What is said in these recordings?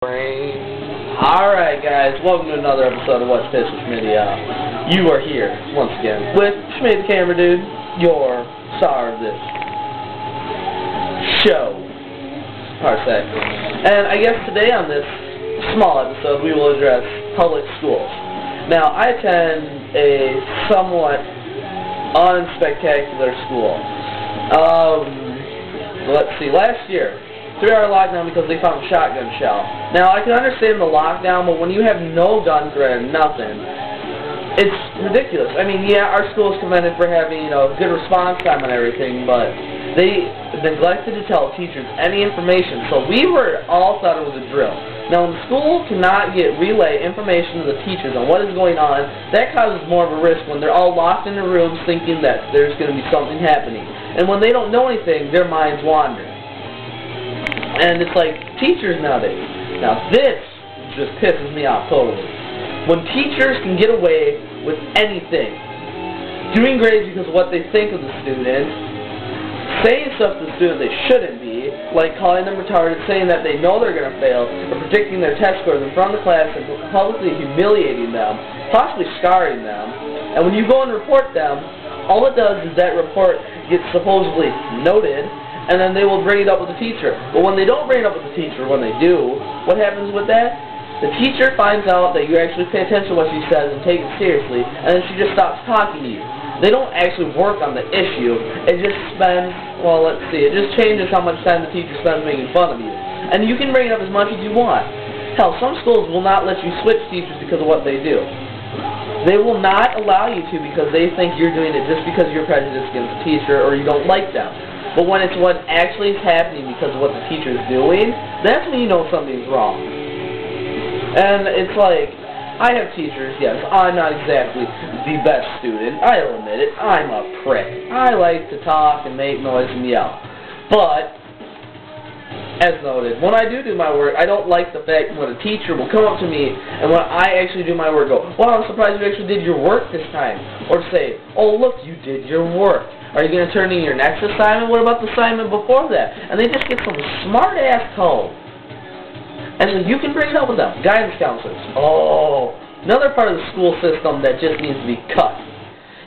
Alright guys, welcome to another episode of What's Pissed with Schmidy. You are here, once again, with Schmidy the Camera Dude, your star of this show, Parsec. And I guess today on this small episode we will address public schools. Now, I attend a somewhat unspectacular school. Let's see, last year, 3-hour lockdown because they found a shotgun shell. Now, I can understand the lockdown, but when you have no gun threat and nothing, it's ridiculous. I mean, yeah, our school is commended for having, good response time and everything, but they neglected to tell teachers any information, so we all thought it was a drill. Now, when the school cannot relay information to the teachers on what is going on, that causes more of a risk when they're all locked in their rooms thinking that there's going to be something happening. And when they don't know anything, their minds wander. And it's like teachers nowadays. Now this just pisses me off totally. When teachers can get away with anything, doing grades because of what they think of the student, saying stuff to the student they shouldn't be, like calling them retarded, saying that they know they're going to fail, or predicting their test scores in front of the class and publicly humiliating them, possibly scarring them. And when you go and report them, all it does is that report gets supposedly noted, and then they will bring it up with the teacher. But when they don't bring it up with the teacher, when they do, what happens with that? The teacher finds out that you actually pay attention to what she says and take it seriously, and then she just stops talking to you. They don't actually work on the issue. It just spends, well, let's see, it just changes how much time the teacher spends making fun of you. And you can bring it up as much as you want. Hell, some schools will not let you switch teachers because of what they do. They will not allow you to because they think you're doing it just because you're prejudiced against the teacher or you don't like them. But when it's what actually is happening because of what the teacher is doing, that's when you know something's wrong. And it's like, I have teachers, yes, I'm not exactly the best student, I'll admit it, I'm a prick. I like to talk and make noise and yell. But, as noted, when I do my work, I don't like the fact when a teacher will come up to me and when I actually do my work go, wow, I'm surprised you actually did your work this time. Or say, oh look, you did your work. Are you going to turn in your next assignment? What about the assignment before that? And they just get some smart-ass tone. And so you can bring it up with them. Guidance counselors. Oh, another part of the school system that just needs to be cut.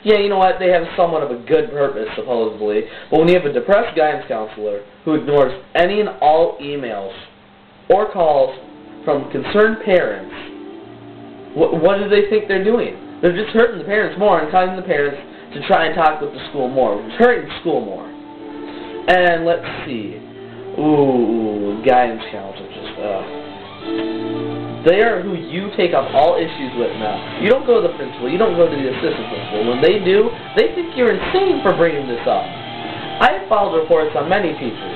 Yeah, you know what? They have somewhat of a good purpose, supposedly. But when you have a depressed guidance counselor who ignores any and all emails or calls from concerned parents, what do they think they're doing? They're just hurting the parents more and causing the parents to try and talk with the school more, which is hurting the school more. And let's see. Ooh, guidance counselors. They are who you take up all issues with now. You don't go to the principal, you don't go to the assistant principal. When they do, they think you're insane for bringing this up. I have filed reports on many teachers.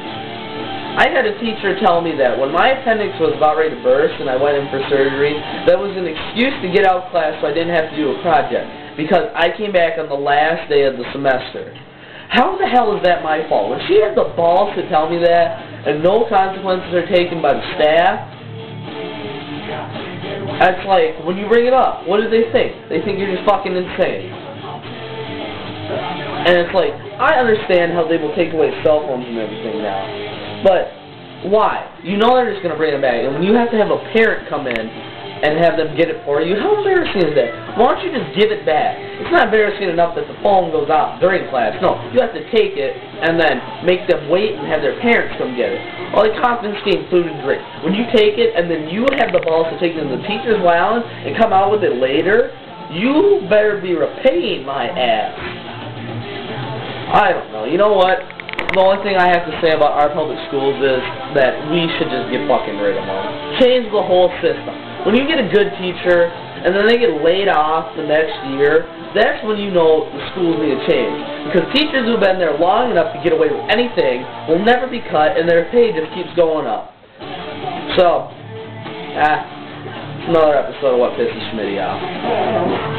I had a teacher tell me that when my appendix was about ready to burst and I went in for surgery, that was an excuse to get out of class so I didn't have to do a project, because I came back on the last day of the semester. How the hell is that my fault? When she had the balls to tell me that, and no consequences are taken by the staff, it's like, when you bring it up, what do they think? They think you're just fucking insane. And it's like, I understand how they will take away cell phones and everything now, but why? You know they're just going to bring them back, and when you have to have a parent come in and have them get it for you, how embarrassing is that? Why don't you just give it back? It's not embarrassing enough that the phone goes out during class. No, you have to take it and then make them wait and have their parents come get it. Or like confiscating food and drink. When you take it and then you have the balls to take it to the teacher's lounge and come out with it later, you better be repaying my ass. I don't know. You know what? The only thing I have to say about our public schools is that we should just get fucking rid of them. Change the whole system. When you get a good teacher, and then they get laid off the next year, that's when you know the schools need to change. Because teachers who've been there long enough to get away with anything will never be cut, and their pay just keeps going up. So, another episode of What Pisses Schmidy Off.